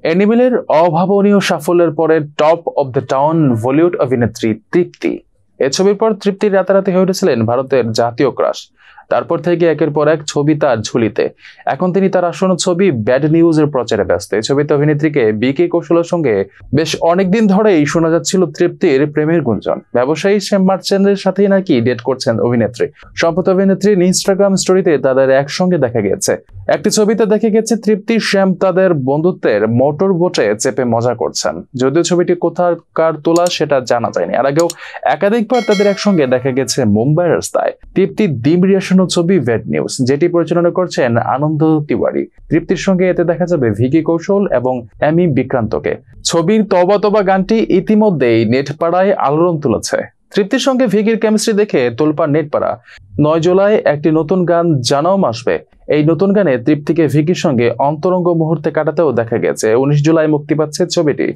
অ্যানিমেলের অভাবনীয় সাফল্যের পরে top of the town Bollywood অভিনেত্রী তৃপ্তি। এ ছবির পর তৃপ্তি রাতারাতি হয়ে উঠেছিলেন ভারতের জাতীয় ক্রাশ। তারপর থেকে একের পর এক ছবি তার ঝুলিতে। এখন তিনি তার আসন্ন ছবি ব্যাড নিউজের প্রচারে ব্যস্ত। এই ছবিতে অভিনেত্রীকে বিকি কৌশলের সঙ্গে বেশ অনেকদিন ধরেই শোনা যাচ্ছিল তৃপ্তির প্রেমের গুঞ্জন। ব্যবসায়ী শ্যাম মার্চেন্টের সাথেই নাকি ডেট করছেন অভিনেত্রী। সম্প্রতি অভিনেত্রীর ইনস্টাগ্রাম স্টোরিতে তাদের একসঙ্গে দেখা গেছে। একটি ছবিতে দেখা গেছে তৃপ্তি শ্যাম তাদের বন্ধুত্বের মোটর বোটে চেপে মজা করছেন। যদিও ছবিটি কোথাকার তোলা সেটা জানা যায়নি। আর আগেও একাধিকবার তাদের একসঙ্গে দেখা গেছে মুম্বাইয়ের রাস্তায়। তৃপ্তি ডিম রিয়াকশন ছবি ব্যাড নিউজ, যেটি পরিচালনা করছেন আনন্দ তিওয়ারি। তৃপ্তির সঙ্গে এতে দেখা যাবে ভিকি কৌশল এবং অ্যামি বিক্রান্তকে। ছবির তবা তবা গানটি ইতিমধ্যেই নেটপাড়ায় আলোড়ন তুলেছে। তৃপ্তির সঙ্গে ভিকির কেমিস্ট্রি দেখে তোলপাড় নেটপাড়া। 9 জুলাই একটি নতুন গান জানাও আসবে। এই নতুন গানে তৃপ্তিকে ভিকির সঙ্গে অন্তরঙ্গ মুহূর্তে কাটাতেও দেখা গেছে। 19 জুলাই মুক্তি পাচ্ছে ছবিটি।